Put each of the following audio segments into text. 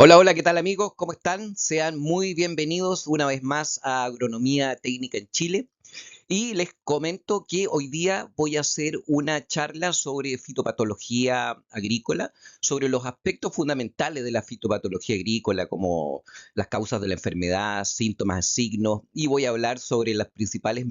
Hola, hola, ¿qué tal amigos? ¿Cómo están? Sean muy bienvenidos una vez más a Agronomía Técnica en Chile. Y les comento que hoy día voy a hacer una charla sobre fitopatología agrícola, sobre los aspectos fundamentales de la fitopatología agrícola, como las causas de la enfermedad, síntomas, signos, y voy a hablar sobre los principales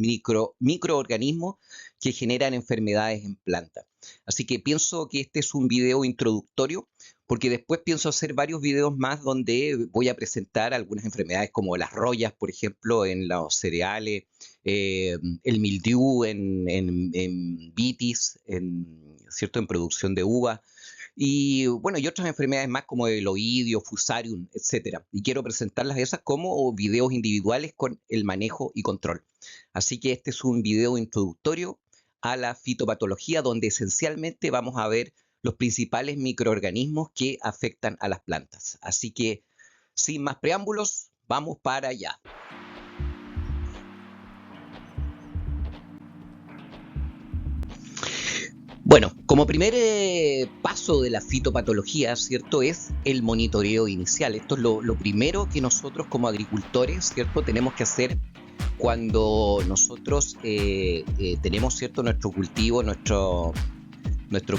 microorganismos que generan enfermedades en plantas. Así que pienso que este es un video introductorio, porque después pienso hacer varios videos más donde voy a presentar algunas enfermedades como las rollas, por ejemplo, en los cereales, el mildiu en vitis, ¿cierto? En producción de uva, y bueno, y otras enfermedades más como el oidio, fusarium, etcétera. Y quiero presentarlas esas como videos individuales con el manejo y control. Así que este es un video introductorio a la fitopatología, donde esencialmente vamos a ver los principales microorganismos que afectan a las plantas. Así que, sin más preámbulos, vamos para allá. Bueno, como primer paso de la fitopatología, ¿cierto? Es el monitoreo inicial. Esto es lo primero que nosotros como agricultores, ¿cierto? Tenemos que hacer cuando nosotros tenemos, ¿cierto? Nuestro cultivo, nuestro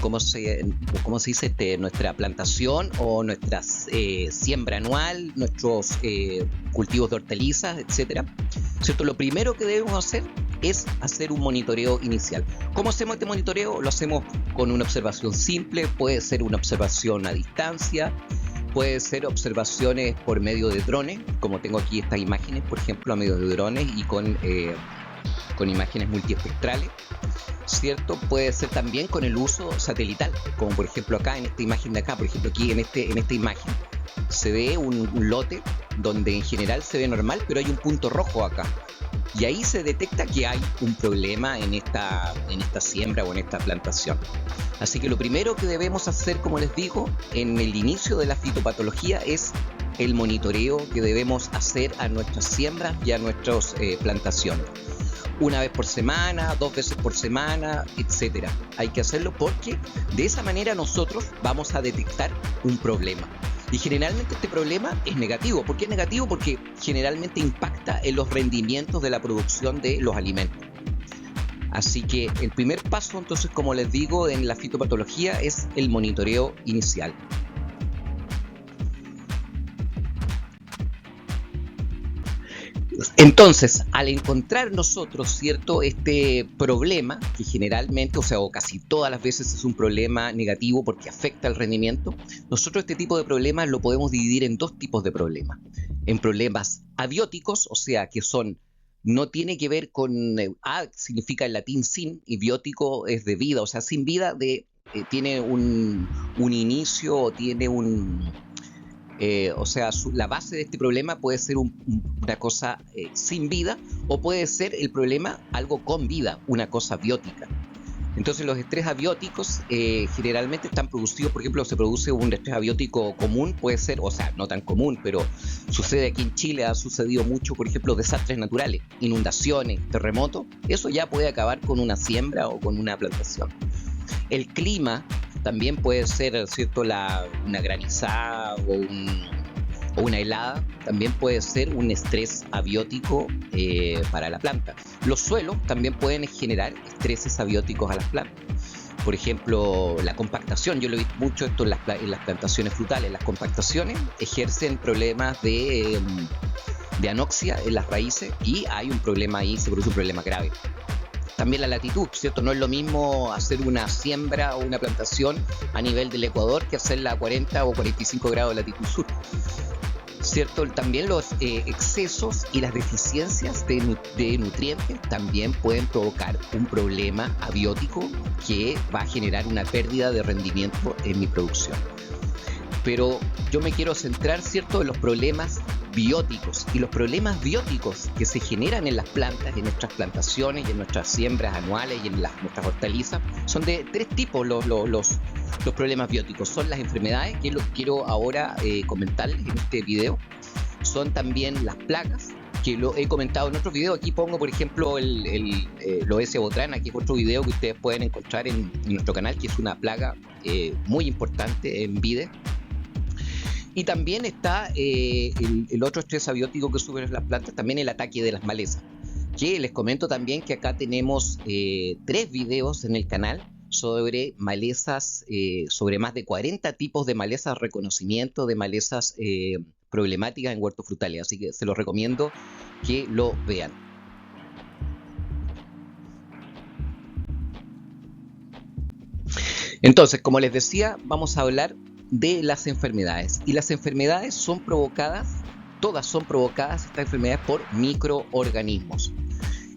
¿cómo se dice? Nuestra plantación o nuestra siembra anual, nuestros cultivos de hortalizas, etcétera. ¿Cierto? Lo primero que debemos hacer es hacer un monitoreo inicial. ¿Cómo hacemos este monitoreo? Lo hacemos con una observación simple, puede ser una observación a distancia, puede ser observaciones por medio de drones, como tengo aquí estas imágenes, por ejemplo, a medio de drones y con imágenes multiespectrales, ¿cierto? Puede ser también con el uso satelital, como por ejemplo acá en esta imagen de acá, por ejemplo aquí en esta imagen se ve un lote donde en general se ve normal, pero hay un punto rojo acá. Y ahí se detecta que hay un problema en esta siembra o en esta plantación. Así que lo primero que debemos hacer, como les digo, en el inicio de la fitopatología es el monitoreo que debemos hacer a nuestras siembras y a nuestras plantaciones. Una vez por semana, 2 veces por semana, etcétera. Hay que hacerlo porque de esa manera nosotros vamos a detectar un problema. Y generalmente este problema es negativo. ¿Por qué es negativo? Porque generalmente impacta en los rendimientos de la producción de los alimentos. Así que el primer paso, entonces, como les digo, en la fitopatología es el monitoreo inicial. Entonces, al encontrar nosotros, ¿cierto?, este problema, que generalmente, o sea, o casi todas las veces es un problema negativo porque afecta el rendimiento, nosotros este tipo de problemas lo podemos dividir en dos tipos de problemas. En problemas abióticos, o sea, que son, no tiene que ver con, a significa en latín sin, y biótico es de vida, o sea, sin vida, tiene un inicio o tiene o sea, la base de este problema puede ser una cosa sin vida, o puede ser el problema algo con vida, una cosa biótica. Entonces los estrés abióticos generalmente están producidos, por ejemplo, se produce un estrés abiótico común, puede ser, o sea, no tan común, pero sucede aquí en Chile, ha sucedido mucho, por ejemplo, desastres naturales, inundaciones, terremotos, eso ya puede acabar con una siembra o con una plantación. El clima también puede ser, ¿cierto?, una granizada o una helada, también puede ser un estrés abiótico para la planta. Los suelos también pueden generar estreses abióticos a las plantas. Por ejemplo, la compactación, yo lo he visto mucho esto en las plantaciones frutales. Las compactaciones ejercen problemas de anoxia en las raíces y hay un problema ahí, se produce un problema grave. También la latitud, ¿cierto? No es lo mismo hacer una siembra o una plantación a nivel del Ecuador que hacerla a 40 o 45 grados de latitud sur, ¿cierto? También los excesos y las deficiencias de nutrientes también pueden provocar un problema abiótico que va a generar una pérdida de rendimiento en mi producción. Pero yo me quiero centrar, ¿cierto?, en los problemas bióticos, y los problemas bióticos que se generan en las plantas, en nuestras plantaciones y en nuestras siembras anuales y en nuestras hortalizas son de tres tipos. Los problemas bióticos son las enfermedades, que los quiero ahora comentarles en este video. Son también las plagas, que lo he comentado en otros videos. Aquí pongo, por ejemplo, lo S. botrana, que es otro video que ustedes pueden encontrar en nuestro canal, que es una plaga muy importante en vides. Y también está el otro estrés abiótico que sufren las plantas, también el ataque de las malezas. Que les comento también que acá tenemos 3 videos en el canal sobre malezas, sobre más de 40 tipos de malezas, reconocimiento de malezas problemáticas en huertos frutales. Así que se los recomiendo que lo vean. Entonces, como les decía, vamos a hablar de las enfermedades. Y las enfermedades son provocadas, todas son provocadas, estas enfermedades, por microorganismos.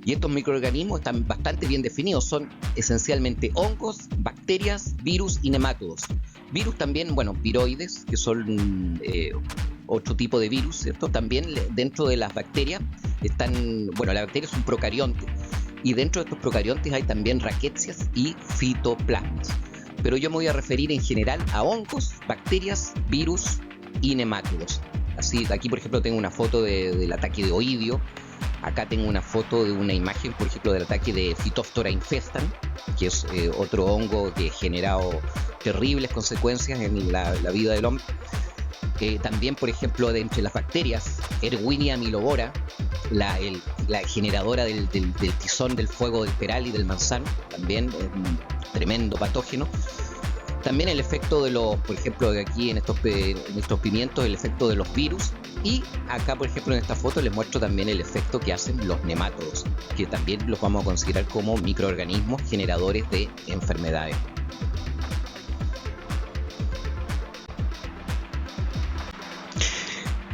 Y estos microorganismos están bastante bien definidos, son esencialmente hongos, bacterias, virus y nemátodos. Virus también, bueno, viroides, que son otro tipo de virus, ¿cierto? También dentro de las bacterias están, bueno, la bacteria es un procarionte, y dentro de estos procariontes hay también raquétsias y fitoplasmas. Pero yo me voy a referir en general a hongos, bacterias, virus y nemátodos. Así, aquí por ejemplo tengo una foto del ataque de oidio. Acá tengo una foto de una imagen, por ejemplo, del ataque de Phytophthora infestan, que es otro hongo que ha generado terribles consecuencias en la vida del hombre. También, por ejemplo, de entre las bacterias, Erwinia milobora, la generadora del tizón del fuego del peral y del manzano, también es un tremendo patógeno. También el efecto de los, por ejemplo, de aquí en estos pimientos, el efecto de los virus. Y acá, por ejemplo, en esta foto les muestro también el efecto que hacen los nemátodos, que también los vamos a considerar como microorganismos generadores de enfermedades.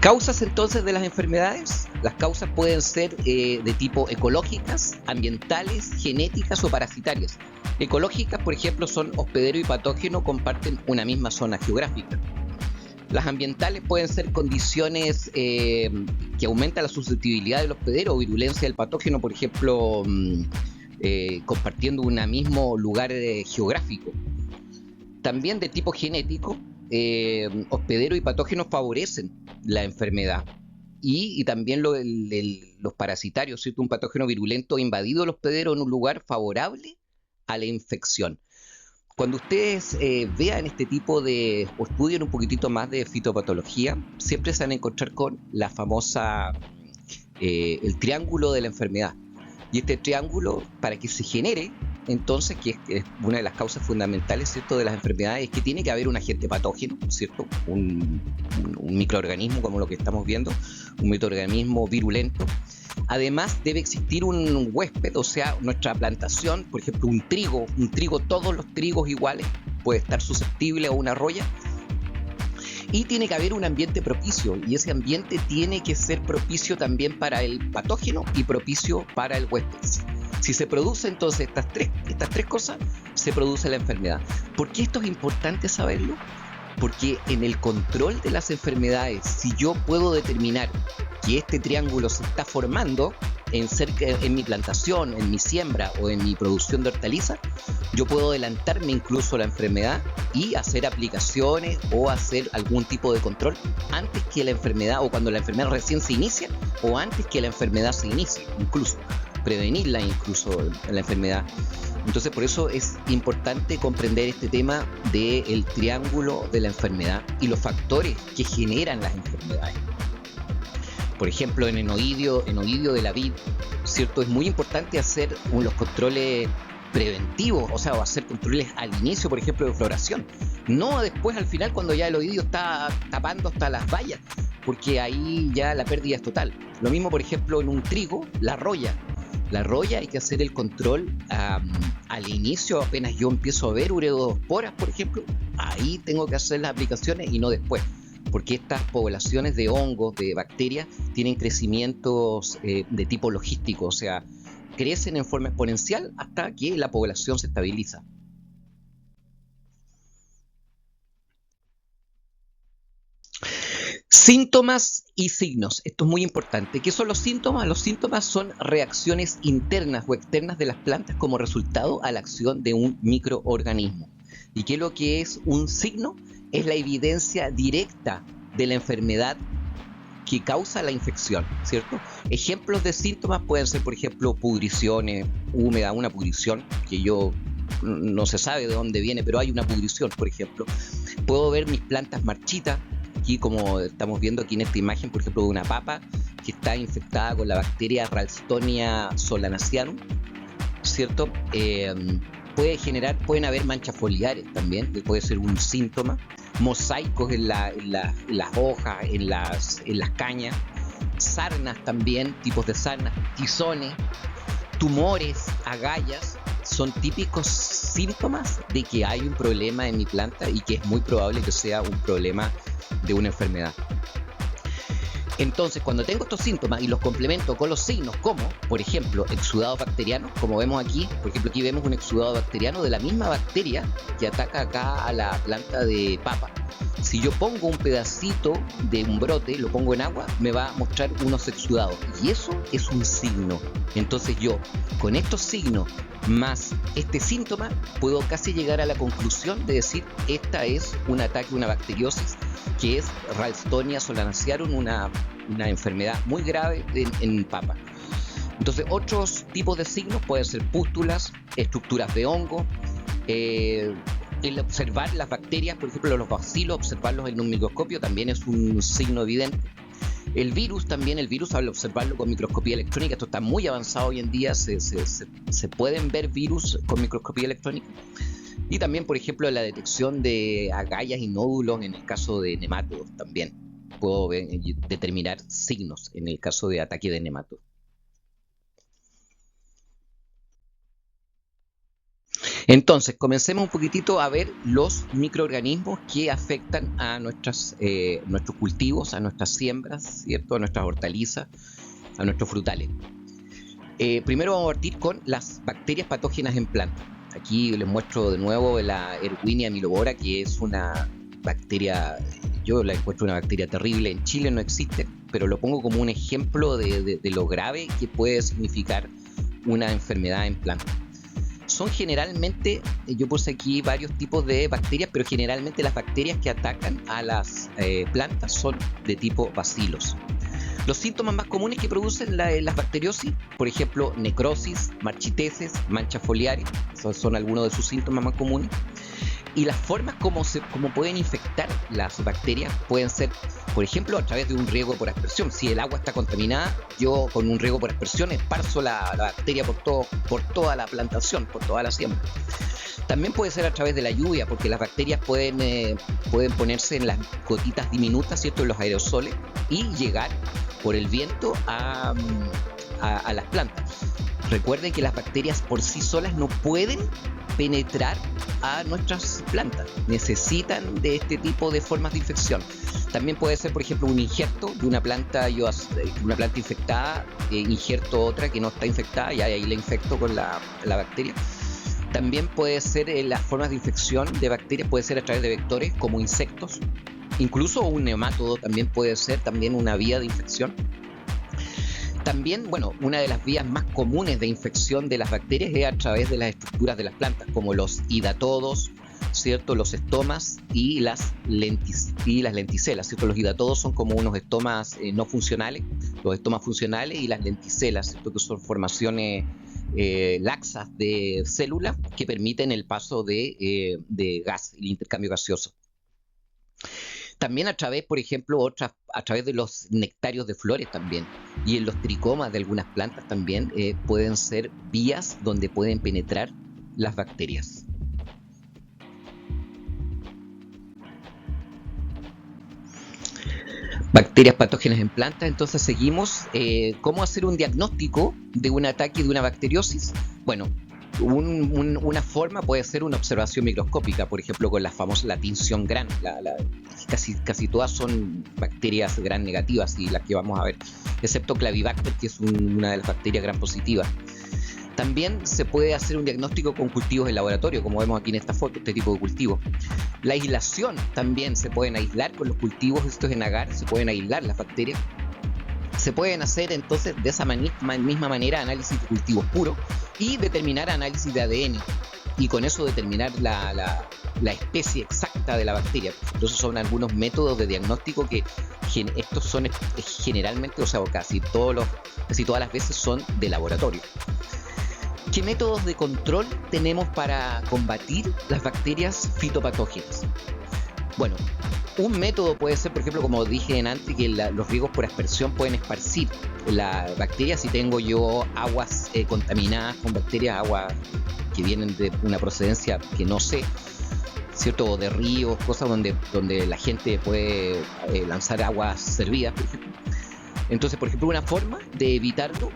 ¿Causas entonces de las enfermedades? Las causas pueden ser de tipo ecológicas, ambientales, genéticas o parasitarias. Ecológicas, por ejemplo, son hospedero y patógeno, comparten una misma zona geográfica. Las ambientales pueden ser condiciones que aumentan la susceptibilidad del hospedero o virulencia del patógeno, por ejemplo, compartiendo un mismo lugar geográfico. También de tipo genético, hospedero y patógenos favorecen la enfermedad. Y también los parasitarios, ¿cierto? Un patógeno virulento ha invadido el hospedero en un lugar favorable a la infección. Cuando ustedes vean este tipo de, o estudien un poquitito más de fitopatología, siempre se van a encontrar con la famosa, el triángulo de la enfermedad. Y este triángulo, para que se genere, entonces, que es una de las causas fundamentales, ¿cierto?, de las enfermedades, es que tiene que haber un agente patógeno, ¿cierto?, un microorganismo como lo que estamos viendo, un microorganismo virulento. Además, debe existir un huésped, o sea, nuestra plantación, por ejemplo, un trigo, todos los trigos iguales, puede estar susceptible a una roya. Y tiene que haber un ambiente propicio, y ese ambiente tiene que ser propicio también para el patógeno y propicio para el huésped. Si se produce entonces estas tres cosas, se produce la enfermedad. ¿Por qué esto es importante saberlo? Porque en el control de las enfermedades, si yo puedo determinar que este triángulo se está formando en mi plantación, en mi siembra o en mi producción de hortalizas, yo puedo adelantarme incluso a la enfermedad y hacer aplicaciones o hacer algún tipo de control antes que la enfermedad, o cuando la enfermedad recién se inicia, o antes que la enfermedad se inicie, incluso prevenirla incluso la enfermedad. Entonces, por eso es importante comprender este tema del triángulo de la enfermedad y los factores que generan las enfermedades. Por ejemplo, en enoidio de la vid, ¿cierto? Es muy importante hacer los controles preventivos, o sea, hacer controles al inicio, por ejemplo, de floración. No después, al final, cuando ya el oidio está tapando hasta las bayas, porque ahí ya la pérdida es total. Lo mismo, por ejemplo, en un trigo, la roya. La roya hay que hacer el control al inicio, apenas yo empiezo a ver ureosporas, por ejemplo, ahí tengo que hacer las aplicaciones y no después, porque estas poblaciones de hongos, de bacterias, tienen crecimientos de tipo logístico, o sea, crecen en forma exponencial hasta que la población se estabiliza. Síntomas y signos. Esto es muy importante. ¿Qué son los síntomas? Los síntomas son reacciones internas o externas de las plantas como resultado a la acción de un microorganismo. ¿Y qué es lo que es un signo? Es la evidencia directa de la enfermedad que causa la infección, ¿cierto? Ejemplos de síntomas pueden ser, por ejemplo, pudriciones húmedas, una pudrición que no se sabe de dónde viene, pero hay una pudrición, por ejemplo. Puedo ver mis plantas marchitas, aquí, como estamos viendo aquí en esta imagen, por ejemplo, de una papa que está infectada con la bacteria Ralstonia solanacearum, ¿cierto? Pueden haber manchas foliares también, que puede ser un síntoma, mosaicos en las hojas, en las cañas, sarnas también, tipos de sarnas, tizones, tumores, agallas, son típicos síntomas de que hay un problema en mi planta y que es muy probable que sea un problema de una enfermedad. Entonces, cuando tengo estos síntomas y los complemento con los signos como, por ejemplo, exudados bacterianos, como vemos aquí, por ejemplo, aquí vemos un exudado bacteriano de la misma bacteria que ataca acá a la planta de papa. Si yo pongo un pedacito de un brote, lo pongo en agua, me va a mostrar unos exudados. Y eso es un signo. Entonces yo, con estos signos más este síntoma, puedo casi llegar a la conclusión de decir, esta es un ataque, una bacteriosis, que es Ralstonia solanacearum, una enfermedad muy grave en papa. Entonces, otros tipos de signos pueden ser pústulas, estructuras de hongo, el observar las bacterias, por ejemplo, los bacilos, observarlos en un microscopio también es un signo evidente. El virus también, al observarlo con microscopía electrónica, esto está muy avanzado hoy en día, se pueden ver virus con microscopía electrónica. Y también, por ejemplo, la detección de agallas y nódulos en el caso de nematodos también. Puedo determinar signos en el caso de ataque de nematodos. Entonces, comencemos un poquitito a ver los microorganismos que afectan a nuestros cultivos, a nuestras siembras, ¿cierto? A nuestras hortalizas, a nuestros frutales. Primero vamos a partir con las bacterias patógenas en plantas. Aquí les muestro de nuevo la Erwinia milobora, que es una bacteria, yo la encuentro una bacteria terrible. En Chile no existe, pero lo pongo como un ejemplo de lo grave que puede significar una enfermedad en plantas. Son generalmente, yo puse aquí varios tipos de bacterias, pero generalmente las bacterias que atacan a las plantas son de tipo bacilos. Los síntomas más comunes que producen las bacteriosis, por ejemplo, necrosis, marchiteces, manchas foliares, esos son algunos de sus síntomas más comunes. Y las formas como pueden infectar las bacterias pueden ser, por ejemplo, a través de un riego por aspersión. Si el agua está contaminada, yo con un riego por aspersión esparzo la bacteria por toda la plantación, por toda la siembra. También puede ser a través de la lluvia, porque las bacterias pueden ponerse en las gotitas diminutas, ¿cierto?, en los aerosoles, y llegar por el viento a las plantas. Recuerden que las bacterias por sí solas no pueden penetrar a nuestras plantas, necesitan de este tipo de formas de infección. También puede ser, por ejemplo, un injerto de una planta infectada, injerto otra que no está infectada y ahí la infecto con la bacteria. También puede ser las formas de infección de bacterias, puede ser a través de vectores como insectos, incluso un nemátodo también puede ser también una vía de infección. También, una de las vías más comunes de infección de las bacterias es a través de las estructuras de las plantas, como los hidatodos, ¿cierto?, los estomas y las lenticelas, ¿cierto? Los hidatodos son como unos estomas no funcionales, los estomas funcionales, y las lenticelas, ¿cierto?, que son formaciones laxas de células que permiten el paso de gas, el intercambio gaseoso. También a través, por ejemplo, a través de los nectarios de flores también, y en los tricomas de algunas plantas también pueden ser vías donde pueden penetrar las bacterias. Bacterias patógenas en plantas. Entonces seguimos. ¿Cómo hacer un diagnóstico de un ataque de una bacteriosis? Bueno, una forma puede ser una observación microscópica, por ejemplo, con la tinción Gram. Casi todas son bacterias Gram negativas, y las que vamos a ver, excepto Clavibacter, que es una de las bacterias Gram positivas. También se puede hacer un diagnóstico con cultivos en laboratorio, como vemos aquí en esta foto, este tipo de cultivos. La aislación también se pueden aislar con los cultivos estos en agar, se pueden aislar las bacterias. Se pueden hacer entonces de esa misma manera análisis de cultivos puros y determinar análisis de ADN, y con eso determinar la especie exacta de la bacteria. Entonces son algunos métodos de diagnóstico que estos son generalmente, casi todas las veces son de laboratorio. ¿Qué métodos de control tenemos para combatir las bacterias fitopatógenas? Bueno, un método puede ser, por ejemplo, como dije antes, que los riegos por aspersión pueden esparcir la bacteria. Si tengo yo aguas contaminadas con bacterias, aguas que vienen de una procedencia que no sé, ¿cierto? O de ríos, cosas donde la gente puede lanzar aguas servidas, por ejemplo. Entonces, por ejemplo, una forma de evitarlo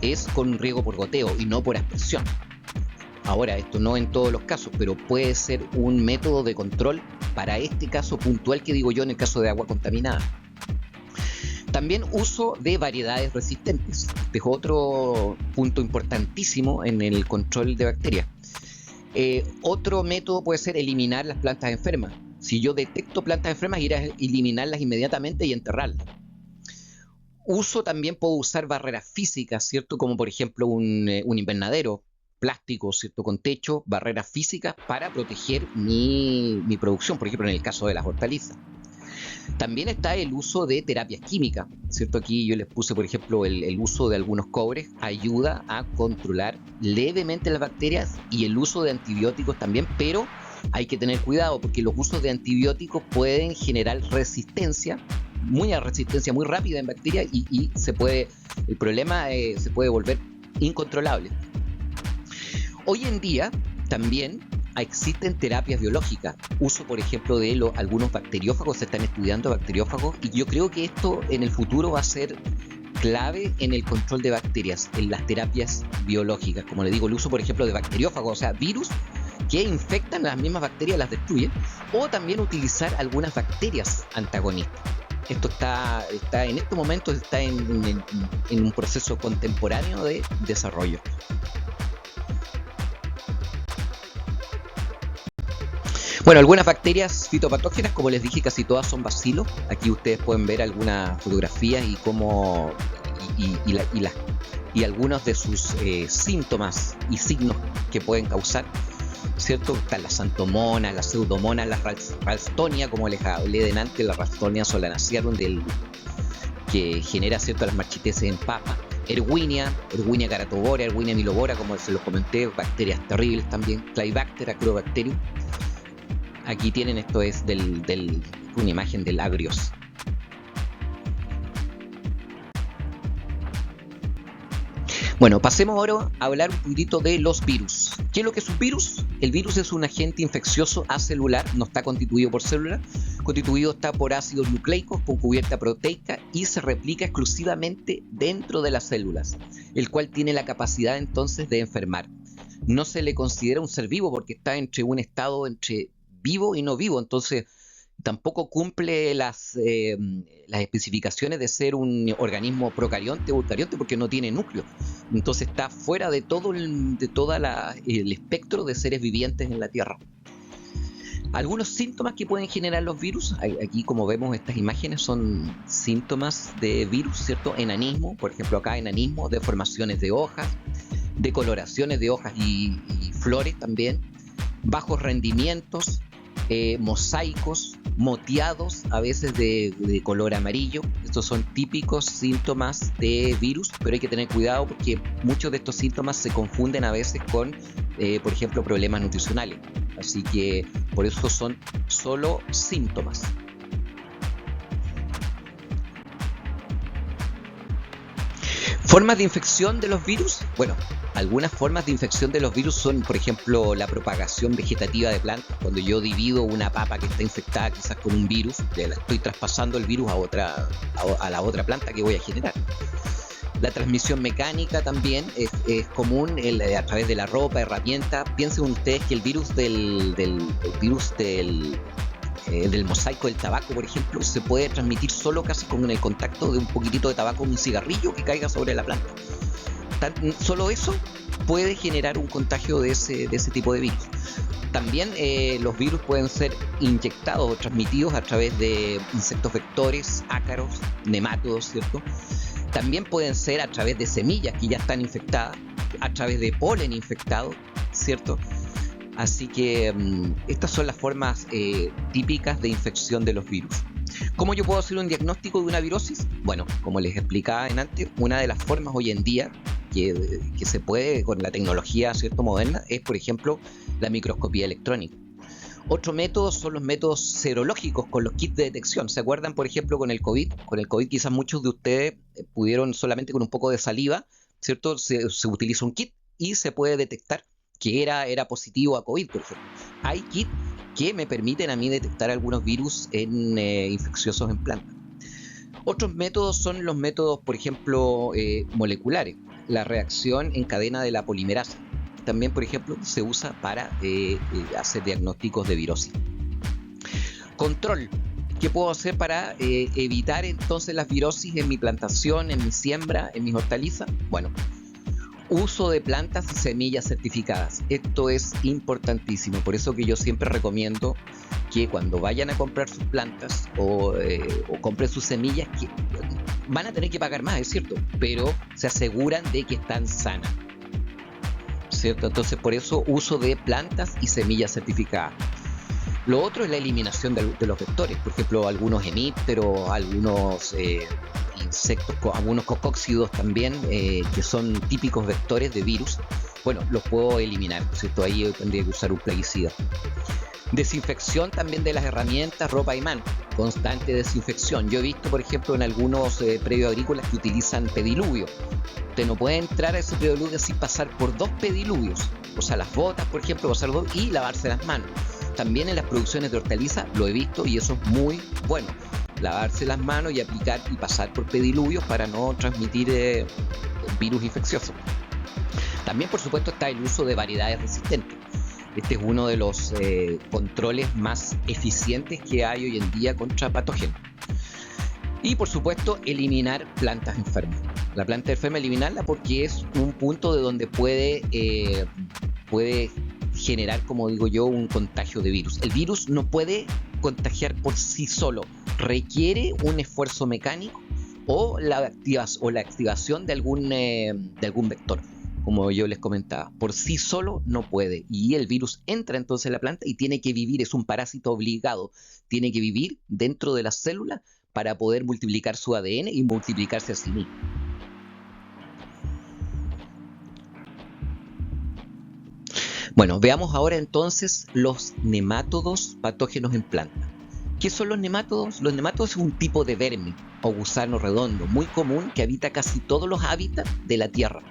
es con un riego por goteo y no por aspersión. Ahora, esto no en todos los casos, pero puede ser un método de control para este caso puntual que digo yo en el caso de agua contaminada. También uso de variedades resistentes. Este es otro punto importantísimo en el control de bacterias. Otro método puede ser eliminar las plantas enfermas. Si yo detecto plantas enfermas, ir a eliminarlas inmediatamente y enterrarlas. También puedo usar barreras físicas, ¿cierto? Como por ejemplo un invernadero plástico, ¿cierto? Con techo, barreras físicas para proteger mi producción, por ejemplo en el caso de las hortalizas. También está el uso de terapias químicas, ¿cierto? Aquí yo les puse, por ejemplo, el uso de algunos cobres ayuda a controlar levemente las bacterias, y el uso de antibióticos también, pero hay que tener cuidado porque los usos de antibióticos pueden generar resistencia muy rápida en bacterias y el problema se puede volver incontrolable. Hoy en día también existen terapias biológicas. Uso, por ejemplo, de algunos bacteriófagos. Se están estudiando bacteriófagos y yo creo que esto en el futuro va a ser clave en el control de bacterias, en las terapias biológicas. Como le digo, el uso, por ejemplo, de bacteriófagos, o sea, virus que infectan las mismas bacterias, las destruyen, o también utilizar algunas bacterias antagonistas. Esto está en estos momentos está en un proceso contemporáneo de desarrollo. Bueno, algunas bacterias fitopatógenas, como les dije, casi todas son bacilos. Aquí ustedes pueden ver algunas fotografías y cómo y algunos de sus síntomas y signos que pueden causar, ¿cierto? Están las xanthomonas, las pseudomonas, las ralstonia, como les hablé delante, la ralstonia solanacearum, que genera, ¿cierto?, las marchiteces en papa. Erwinia caratobora, Erwinia milobora, como se los comenté, bacterias terribles también. Clybaster, Acrobacterium. Aquí tienen, esto es una imagen del agrios. Bueno, pasemos ahora a hablar un poquitito de los virus. ¿Qué es lo que es un virus? El virus es un agente infeccioso acelular, no está constituido por células, constituido está por ácidos nucleicos con cubierta proteica y se replica exclusivamente dentro de las células, el cual tiene la capacidad entonces de enfermar. No se le considera un ser vivo porque está entre un estado entre vivo y no vivo, entonces tampoco cumple las especificaciones de ser un organismo procarionte o eucarionte porque no tiene núcleo. Entonces está fuera de todo el espectro de seres vivientes en la Tierra. Algunos síntomas que pueden generar los virus, aquí como vemos estas imágenes son síntomas de virus, ¿cierto? Enanismo, por ejemplo acá enanismo, deformaciones de hojas, decoloraciones de hojas y flores también, bajos rendimientos, mosaicos, moteados a veces de color amarillo. Estos son típicos síntomas de virus, pero hay que tener cuidado porque muchos de estos síntomas se confunden a veces con, por ejemplo, problemas nutricionales. Así que por eso son solo síntomas. ¿Formas de infección de los virus? Bueno, algunas formas de infección de los virus son, por ejemplo, la propagación vegetativa de plantas. Cuando yo divido una papa que está infectada quizás con un virus, estoy traspasando el virus a la otra planta que voy a generar. La transmisión mecánica también es común a través de la ropa, herramientas. Piensen ustedes que el virus del mosaico del tabaco, por ejemplo, se puede transmitir solo casi con el contacto de un poquitito de tabaco en un cigarrillo que caiga sobre la planta. Solo eso puede generar un contagio de ese tipo de virus. También los virus pueden ser inyectados o transmitidos a través de insectos vectores, ácaros, nemátodos, ¿cierto? También pueden ser a través de semillas que ya están infectadas, a través de polen infectado, ¿cierto? Así que estas son las formas típicas de infección de los virus. ¿Cómo yo puedo hacer un diagnóstico de una virosis? Bueno, como les explicaba antes, una de las formas hoy en día que se puede con la tecnología, ¿cierto?, moderna es, por ejemplo, la microscopía electrónica. Otro método son los métodos serológicos con los kits de detección. ¿Se acuerdan, por ejemplo, con el COVID? Con el COVID quizás muchos de ustedes pudieron solamente con un poco de saliva, ¿cierto? Se utiliza un kit y se puede detectar que era positivo a COVID, por ejemplo. Hay kits que me permiten a mí detectar algunos virus infecciosos en plantas. Otros métodos son los métodos, por ejemplo, moleculares. La reacción en cadena de la polimerasa. También, por ejemplo, se usa para hacer diagnósticos de virosis. Control. ¿Qué puedo hacer para evitar entonces las virosis en mi plantación, en mi siembra, en mis hortalizas? Bueno, uso de plantas y semillas certificadas. Esto es importantísimo. Por eso que yo siempre recomiendo que cuando vayan a comprar sus plantas o compren sus semillas, que van a tener que pagar más, es cierto, pero se aseguran de que están sanas, ¿cierto? Entonces, por eso uso de plantas y semillas certificadas. Lo otro es la eliminación de los vectores, por ejemplo, algunos hemípteros, algunos insectos, algunos cocóxidos también, que son típicos vectores de virus. Bueno, los puedo eliminar, ¿cierto? Ahí tendría que usar un plaguicida. Desinfección también de las herramientas, ropa y mano. Constante desinfección. Yo he visto, por ejemplo, en algunos predios agrícolas que utilizan pediluvio. Usted no puede entrar a ese pediluvio sin pasar por 2 pediluvios. O sea, las botas, por ejemplo, pasar 2 y lavarse las manos. También en las producciones de hortalizas lo he visto y eso es muy bueno. Lavarse las manos y aplicar y pasar por pediluvios para no transmitir virus infecciosos. También, por supuesto, está el uso de variedades resistentes. Este es uno de los controles más eficientes que hay hoy en día contra patógenos. Y por supuesto, eliminar plantas enfermas. La planta enferma, eliminarla porque es un punto de donde puede generar, como digo yo, un contagio de virus. El virus no puede contagiar por sí solo. Requiere un esfuerzo mecánico o la activación de algún vector. Como yo les comentaba, por sí solo no puede. Y el virus entra entonces en la planta y tiene que vivir, es un parásito obligado. Tiene que vivir dentro de la célula para poder multiplicar su ADN y multiplicarse a sí mismo. Bueno, veamos ahora entonces los nemátodos patógenos en planta. ¿Qué son los nemátodos? Los nemátodos son un tipo de verme o gusano redondo muy común que habita casi todos los hábitats de la Tierra.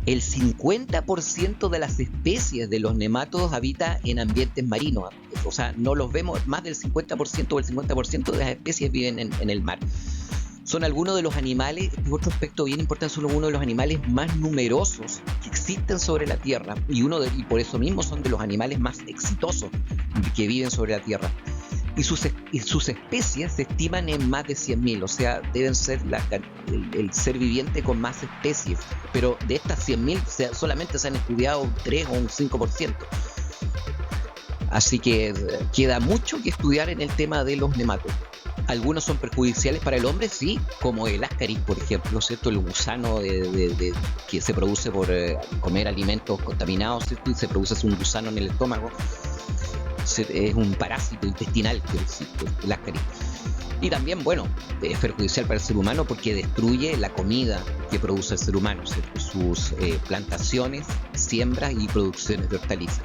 El 50% de las especies de los nemátodos habita en ambientes marinos, o sea, no los vemos, más del 50% o el 50% de las especies viven en el mar. Son algunos de los animales, este es otro aspecto bien importante, son algunos de los animales más numerosos que existen sobre la Tierra y por eso mismo son de los animales más exitosos que viven sobre la Tierra. Y sus especies se estiman en más de 100.000, o sea, deben ser el ser viviente con más especies, pero de estas 100.000 solamente se han estudiado un 3 o un 5%. Así que queda mucho que estudiar en el tema de los nemátodos. Algunos son perjudiciales para el hombre, sí, como el ascaris, por ejemplo, ¿cierto? El gusano que se produce por comer alimentos contaminados, ¿cierto? Y se produce un gusano en el estómago. Es un parásito intestinal que existe, el ascaris. Y también, bueno, es perjudicial para el ser humano porque destruye la comida que produce el ser humano, ¿cierto? Sus plantaciones, siembras y producciones de hortalizas.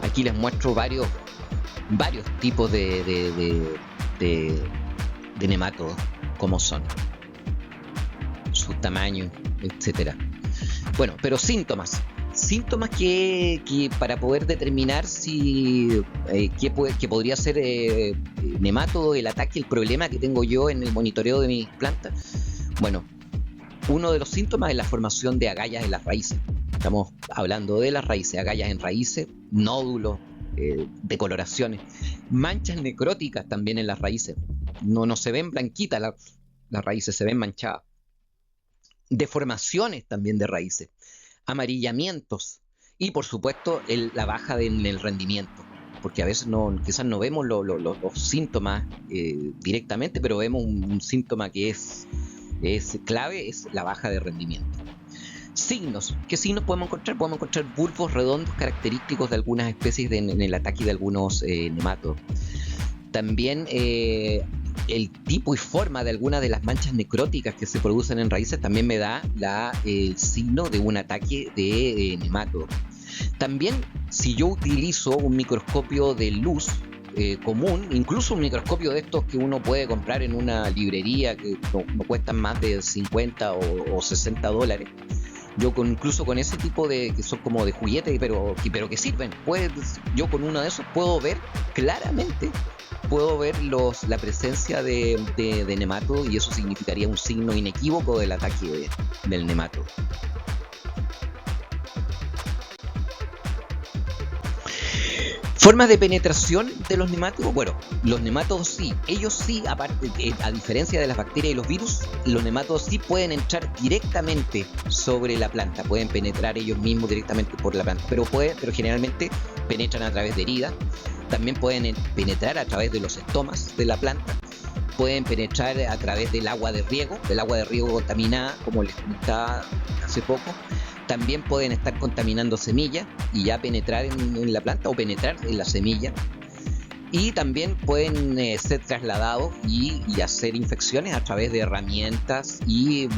Aquí les muestro varios tipos de nemátodos, como son, su tamaño, etcétera. Bueno, pero síntomas que para poder determinar si que podría ser nemátodo, el ataque, el problema que tengo yo en el monitoreo de mis plantas. Bueno, uno de los síntomas es la formación de agallas en las raíces. Estamos hablando de las raíces, agallas en raíces, nódulos, decoloraciones, manchas necróticas también en las raíces. No se ven blanquitas las raíces, se ven manchadas. Deformaciones también de raíces, amarillamientos y por supuesto la baja en el rendimiento, porque a veces quizás no vemos los síntomas directamente, pero vemos un síntoma que es clave, es la baja de rendimiento. Signos. ¿Qué signos podemos encontrar? Podemos encontrar bulbos redondos característicos de algunas especies en el ataque de algunos nemátodos. También el tipo y forma de algunas de las manchas necróticas que se producen en raíces también me da el signo de un ataque de nemátodo. También, si yo utilizo un microscopio de luz común, incluso un microscopio de estos que uno puede comprar en una librería que no cuestan más de 50 o 60 dólares, incluso con ese tipo de, que son como de juguete, pero que sirven, yo con uno de esos puedo ver claramente, la presencia de nematodo, y eso significaría un signo inequívoco del ataque del nematodo. Formas de penetración de los nemátodos. Bueno, los nemátodos sí, ellos sí, aparte, a diferencia de las bacterias y los virus, los nemátodos sí pueden entrar directamente sobre la planta, pueden penetrar ellos mismos directamente por la planta, pero generalmente penetran a través de heridas, también pueden penetrar a través de los estomas de la planta, pueden penetrar a través del agua de riego contaminada, como les comentaba hace poco. También pueden estar contaminando semillas y ya penetrar en la planta o penetrar en la semilla. Y también pueden ser trasladados y hacer infecciones a través de herramientas y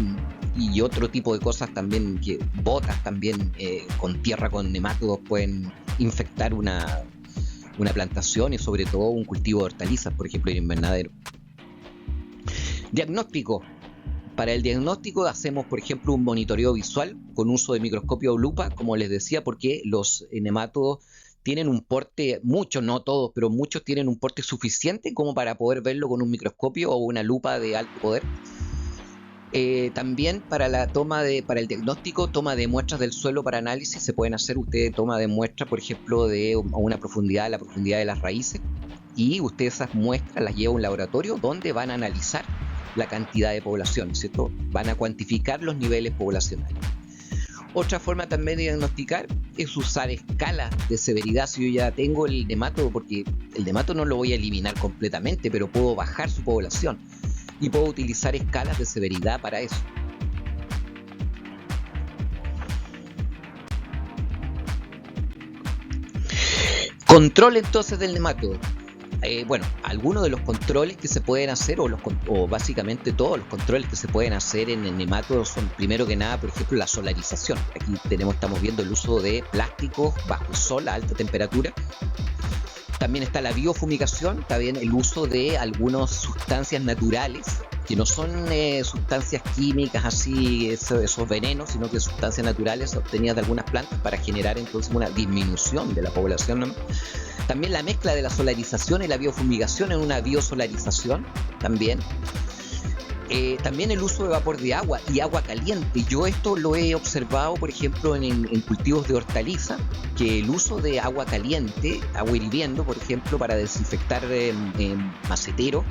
otro tipo de cosas también, que botas también con tierra con nemátodos pueden infectar una plantación y sobre todo un cultivo de hortalizas, por ejemplo, el invernadero. Diagnóstico. Para el diagnóstico hacemos, por ejemplo, un monitoreo visual con uso de microscopio o lupa, como les decía, porque los nemátodos tienen un porte, muchos, no todos, pero muchos tienen un porte suficiente como para poder verlo con un microscopio o una lupa de alto poder. También para el diagnóstico, toma de muestras del suelo para análisis, se pueden hacer usted toma de muestras, por ejemplo, a la profundidad de las raíces, y usted esas muestras las lleva a un laboratorio donde van a analizar la cantidad de población, ¿cierto? Van a cuantificar los niveles poblacionales. Otra forma también de diagnosticar es usar escalas de severidad. Si yo ya tengo el nematodo, porque el nematodo no lo voy a eliminar completamente, pero puedo bajar su población y puedo utilizar escalas de severidad para eso. Control entonces del nematodo. Bueno, algunos de los controles que se pueden hacer, o básicamente todos los controles que se pueden hacer en el nemátodo son, primero que nada, por ejemplo, la solarización. Aquí estamos viendo el uso de plásticos bajo el sol a alta temperatura. También está la biofumigación, también el uso de algunas sustancias naturales, que no son sustancias químicas así, esos venenos, sino que sustancias naturales obtenidas de algunas plantas para generar entonces una disminución de la población, ¿no? También la mezcla de la solarización y la biofumigación en una biosolarización también. También el uso de vapor de agua y agua caliente. Yo esto lo he observado, por ejemplo, en cultivos de hortaliza, que el uso de agua caliente, agua hirviendo, por ejemplo, para desinfectar maceteros,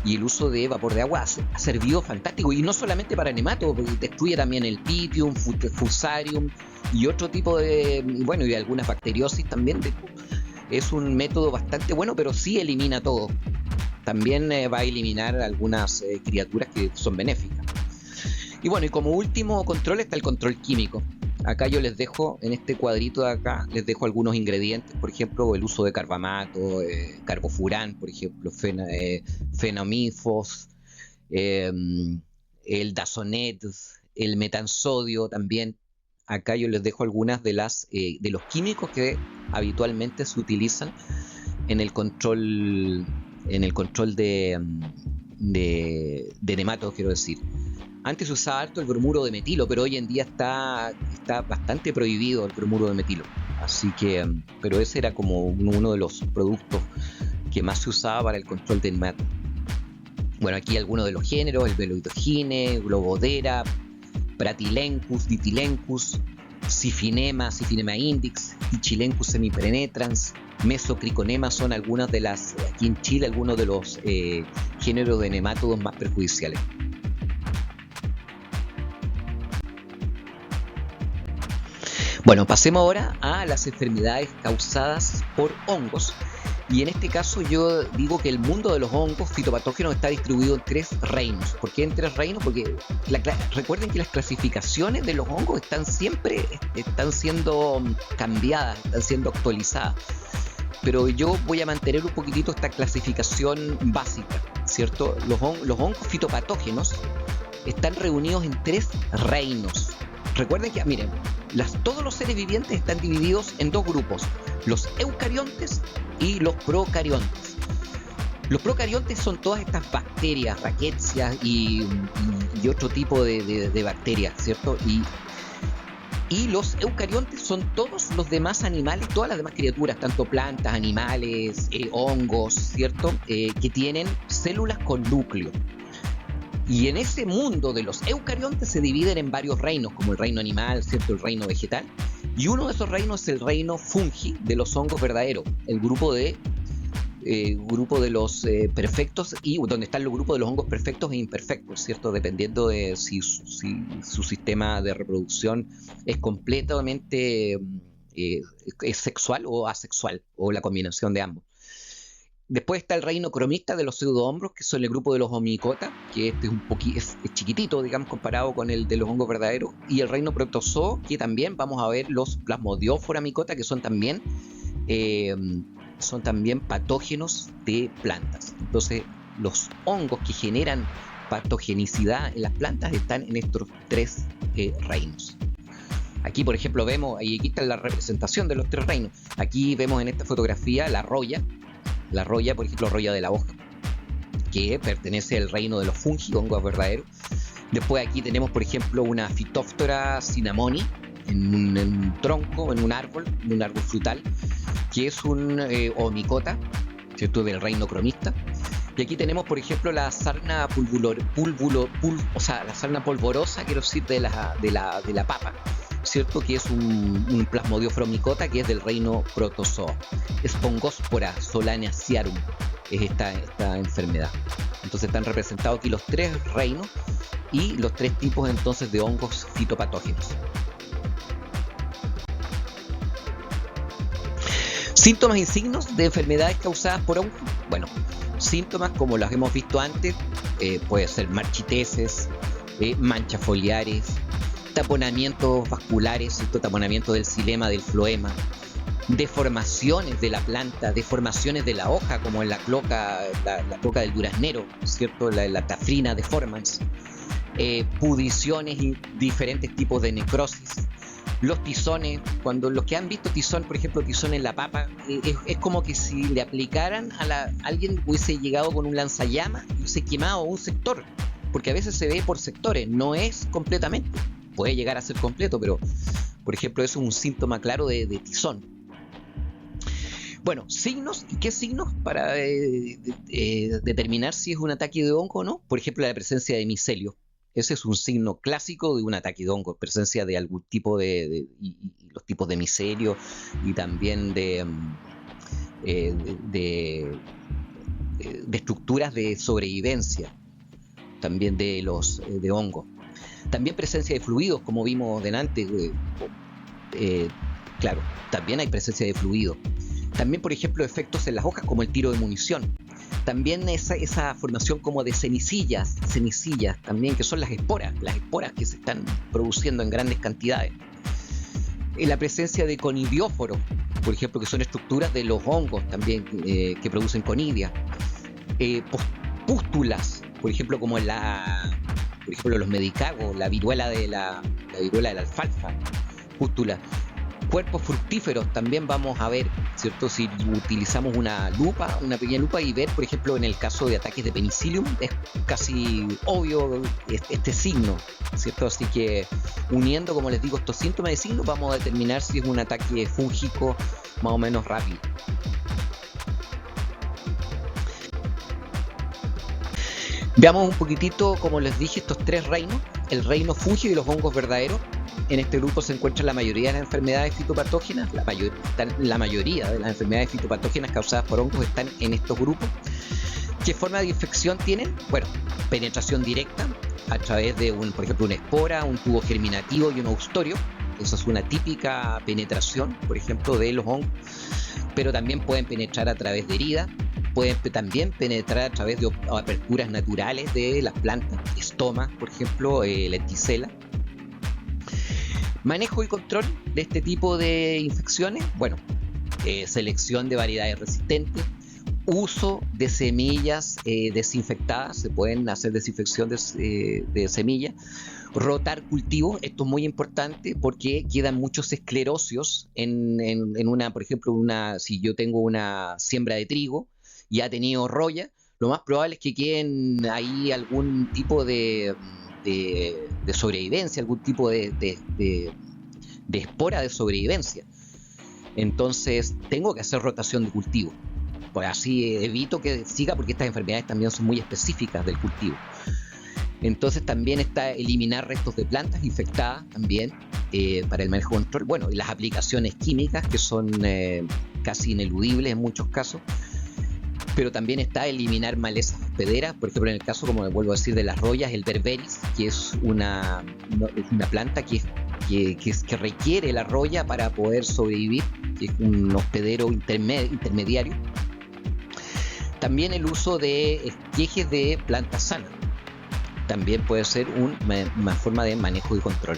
y el uso de vapor de agua ha servido fantástico. Y no solamente para nematodos, porque destruye también el Pythium, Fusarium y otro tipo de, y algunas bacteriosis también. Es un método bastante bueno, pero sí elimina todo. También va a eliminar algunas criaturas que son benéficas. Y bueno, y como último control está el control químico. Acá yo les dejo, en este cuadrito de acá, les dejo algunos ingredientes, por ejemplo, el uso de carbamato, carbofurán, por ejemplo, fenamifos, el dazonet, el metansodio también. Acá yo les dejo algunas de los químicos que habitualmente se utilizan en el control de nematodos, quiero decir. Antes se usaba harto el bromuro de metilo, pero hoy en día está bastante prohibido el bromuro de metilo. Así que, pero ese era como uno de los productos que más se usaba para el control de nematodos. Bueno, aquí algunos de los géneros: el Veloidogine, Globodera, Pratylencus, Ditilencus, Sifinema index, Tichilencus semipenetrans, Mesocriconema son algunas de aquí en Chile, algunos de los géneros de nemátodos más perjudiciales. Bueno, pasemos ahora a las enfermedades causadas por hongos. Y en este caso yo digo que el mundo de los hongos fitopatógenos está distribuido en 3 reinos. ¿Por qué en 3 reinos? Porque recuerden que las clasificaciones de los hongos están siendo cambiadas, están siendo actualizadas. Pero yo voy a mantener un poquitito esta clasificación básica, ¿cierto? Los hongos fitopatógenos están reunidos en 3 reinos. Recuerden que, miren, Todos los seres vivientes están divididos en dos grupos, los eucariontes y los procariontes. Los procariontes son todas estas bacterias, rickettsia y otro tipo de bacterias, ¿cierto? Y los eucariontes son todos los demás animales, todas las demás criaturas, tanto plantas, animales, hongos, ¿cierto? Que tienen células con núcleo. Y en ese mundo de los eucariontes se dividen en varios reinos, como el reino animal, ¿cierto? El reino vegetal. Y uno de esos reinos es el reino fungi, de los hongos verdaderos, el grupo de los perfectos, y donde están los grupos de los hongos perfectos e imperfectos, ¿cierto? Dependiendo de si su sistema de reproducción es completamente es sexual o asexual, o la combinación de ambos. Después está el reino cromista de los pseudohongos, que son el grupo de los homicota, que este es chiquitito, digamos, comparado con el de los hongos verdaderos. Y el reino protozoo, que también vamos a ver los plasmodiófora micota, que son también patógenos de plantas. Entonces, los hongos que generan patogenicidad en las plantas están en estos tres reinos. Aquí, por ejemplo, vemos, y aquí está la representación de los tres reinos. Aquí vemos en esta fotografía la roya, por ejemplo, roya de la hoja, que pertenece al reino de los fungi, hongos verdaderos. Después aquí tenemos, por ejemplo, una Phytophthora cinnamoni en un tronco, en un árbol frutal, que es un homicota, ¿cierto? Del reino cromista. Y aquí tenemos, por ejemplo, la sarna la sarna polvorosa, quiero decir, de la papa, ¿cierto? Que es un plasmodióforo micota, que es del reino protozoo. Spongospora solanacearum es esta enfermedad. Entonces están representados aquí los tres reinos y los tres tipos entonces de hongos fitopatógenos. Síntomas y signos de enfermedades causadas por hongos. Bueno, síntomas como los hemos visto antes, puede ser marchiteces, manchas foliares, taponamientos vasculares, taponamiento del xilema, del floema, deformaciones de la planta, deformaciones de la hoja, como en la cloca del duraznero, ¿cierto? La tafrina deformans, pudriciones y diferentes tipos de necrosis. Los tizones, cuando los que han visto tizón, por ejemplo, tizón en la papa, es como que si le aplicaran alguien hubiese llegado con un lanzallamas y hubiese quemado un sector, porque a veces se ve por sectores, no es completamente, puede llegar a ser completo, pero por ejemplo eso es un síntoma claro de tizón. Bueno, signos, ¿y qué signos para determinar si es un ataque de hongo o no? Por ejemplo, la presencia de micelio. Ese es un signo clásico de un ataque de hongo, presencia de algún tipo y los tipos de micelio y también de estructuras de sobrevivencia, también de hongos. También presencia de fluidos, como vimos delante, claro, también hay presencia de fluidos. También, por ejemplo, efectos en las hojas como el tiro de munición. También esa formación como de semillas también, que son las esporas que se están produciendo en grandes cantidades. La presencia de conidióforos, por ejemplo, que son estructuras de los hongos también que producen conidia. Pústulas, por ejemplo, como los medicagos, la viruela de la alfalfa, pústula. Cuerpos fructíferos también vamos a ver, ¿cierto? Si utilizamos una pequeña lupa y ver, por ejemplo, en el caso de ataques de Penicillium, es casi obvio este signo, ¿cierto? Así que uniendo, como les digo, estos síntomas de signos, vamos a determinar si es un ataque fúngico más o menos rápido. Veamos un poquitito, como les dije, estos tres reinos, el reino fungi y los hongos verdaderos. En este grupo se encuentran la mayoría de las enfermedades fitopatógenas, la mayoría de las enfermedades fitopatógenas causadas por hongos están en estos grupos. ¿Qué forma de infección tienen? Bueno, penetración directa a través de, por ejemplo, una espora, un tubo germinativo y un eustorio. Esa es una típica penetración, por ejemplo, de los hongos. Pero también pueden penetrar a través de heridas, pueden también penetrar a través de aperturas naturales de las plantas, estomas, por ejemplo, lenticela. Manejo y control de este tipo de infecciones, bueno, selección de variedades resistentes, uso de semillas desinfectadas, se pueden hacer desinfección de semillas, Rotar cultivos, esto es muy importante porque quedan muchos esclerosios en una, por ejemplo, si yo tengo una siembra de trigo y ha tenido roya, lo más probable es que queden ahí algún tipo de sobrevivencia, algún tipo de espora de sobrevivencia. Entonces tengo que hacer rotación de cultivo, pues así evito que siga, porque estas enfermedades también son muy específicas del cultivo. Entonces también está eliminar restos de plantas infectadas también para el manejo control. Bueno, y las aplicaciones químicas, que son casi ineludibles en muchos casos, pero también está eliminar malezas hospederas. Por ejemplo, en el caso, como vuelvo a decir, de las royas, el berberis, que es una planta que requiere la roya para poder sobrevivir, que es un hospedero intermediario. También el uso de esquejes de plantas sanas también puede ser una forma de manejo y control.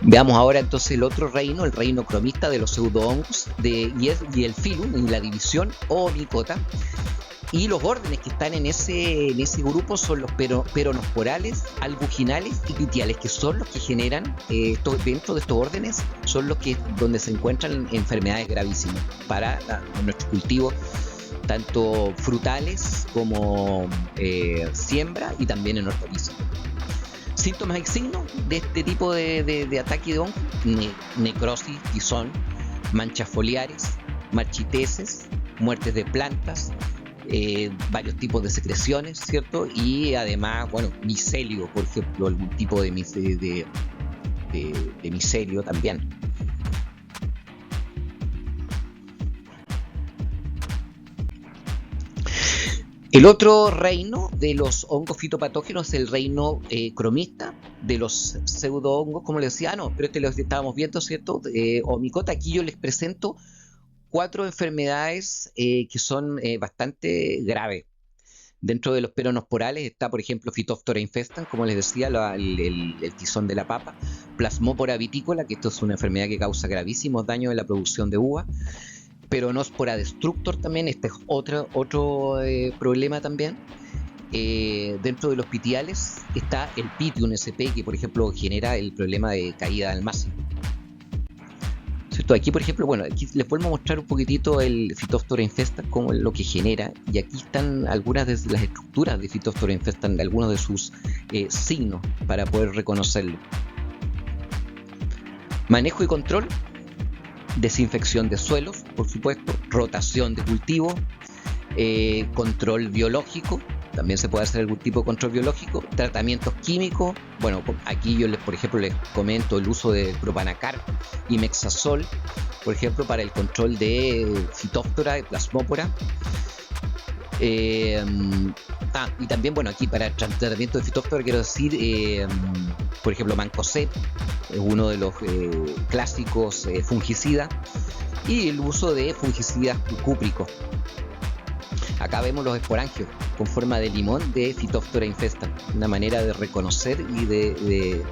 Veamos ahora entonces el otro reino, el reino cromista de los pseudohongos y el filum, en la división Oomycota. Y los órdenes que están en ese grupo son los peronosporales, albuginales y pitiales, que son los que generan, dentro de estos órdenes, son los que donde se encuentran enfermedades gravísimas para nuestros cultivos, tanto frutales como siembra y también en hortalizas. Síntomas y signos de este tipo de ataque de hongo: necrosis, tizón, manchas foliares, marchiteces, muertes de plantas, varios tipos de secreciones, ¿cierto? Y además, bueno, micelio, por ejemplo, algún tipo de micelio también. El otro reino de los hongos fitopatógenos es el reino cromista de los pseudohongos, como les decía. Pero este lo estábamos viendo, ¿cierto? Oomycota. Aquí yo les presento 4 enfermedades que son bastante graves. Dentro de los peronosporales está, por ejemplo, Phytophthora infestans, como les decía, el tizón de la papa. Plasmopora vitícola, que esto es una enfermedad que causa gravísimos daños en la producción de uva. Peronospora destructor también, este es otro problema también. Dentro de los pitiales está el Pythium sp, que por ejemplo genera el problema de caída del máximo. ¿Cierto? Aquí, por ejemplo, bueno, aquí les vuelvo a mostrar un poquitito el Phytophthora infestans, como lo que genera, y aquí están algunas de las estructuras de Phytophthora infestans, algunos de sus signos para poder reconocerlo. Manejo y control: desinfección de suelos, por supuesto, rotación de cultivo, control biológico, también se puede hacer algún tipo de control biológico, tratamientos químicos. Bueno, aquí yo por ejemplo les comento el uso de propanacar y mexazol, por ejemplo, para el control de Phytophthora, de Plasmopora. Y también, bueno, aquí para el tratamiento de Phytophthora quiero decir, por ejemplo, Mancozeb es uno de los clásicos fungicidas, y el uso de fungicidas cúpricos. Acá vemos los esporangios con forma de limón de Phytophthora infestans, una manera de reconocer y de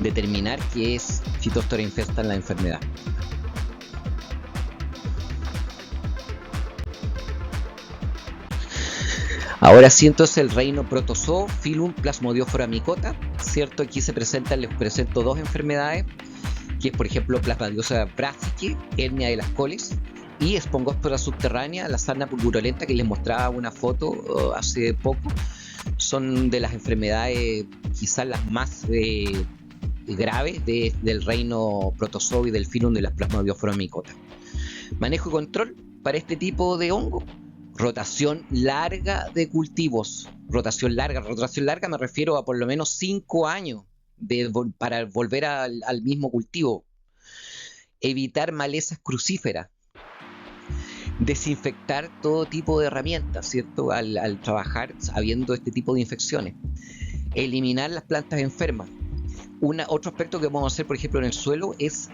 determinar que es Phytophthora infestans la enfermedad. Ahora sí, entonces el reino protozoo, Filum, Plasmodiófora micota, ¿cierto? Aquí les presento 2 enfermedades, que es por ejemplo Plasmodiosa brassicae, hernia de las coles, y Spongospora subterránea, la sarna purulenta, que les mostraba una foto hace poco. Son de las enfermedades quizás las más graves del reino protozoo y del filum de las Plasmodiófora micota. Manejo y control para este tipo de hongo: rotación larga de cultivos. Rotación larga me refiero a por lo menos 5 años para volver al mismo cultivo. Evitar malezas crucíferas. Desinfectar todo tipo de herramientas, ¿cierto? Al trabajar habiendo este tipo de infecciones. Eliminar las plantas enfermas. Otro aspecto que vamos a hacer, por ejemplo, en el suelo es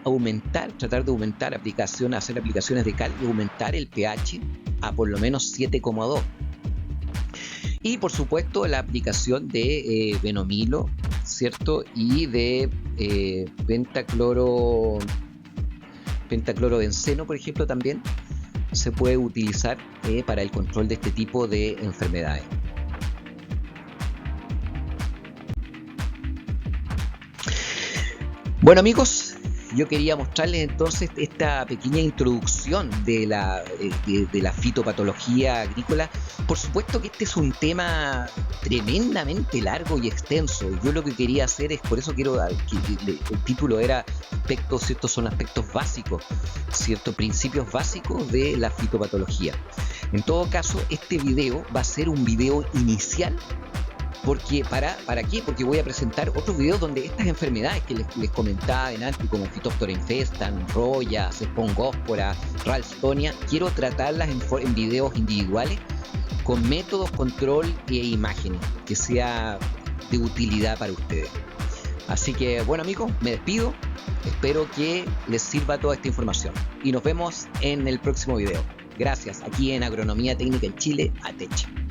tratar de aumentar hacer aplicaciones de cal y aumentar el pH a por lo menos 7,2. Y por supuesto la aplicación de benomilo, ¿cierto? Y de pentaclorobenceno, por ejemplo, también se puede utilizar para el control de este tipo de enfermedades. Bueno amigos, yo quería mostrarles entonces esta pequeña introducción de la fitopatología agrícola. Por supuesto que este es un tema tremendamente largo y extenso. Yo lo que quería hacer es, por eso quiero que el título era aspectos, estos son aspectos básicos, ciertos principios básicos de la fitopatología. En todo caso, este video va a ser un video inicial. Porque, ¿para qué? Porque voy a presentar otros videos donde estas enfermedades que les comentaba antes, como Phytophthora infestan, Roya, Spongospora, Ralstonia, quiero tratarlas en videos individuales con métodos, control e imágenes, que sea de utilidad para ustedes. Así que, bueno amigos, me despido. Espero que les sirva toda esta información. Y nos vemos en el próximo video. Gracias, aquí en Agronomía Técnica en Chile, ATECH.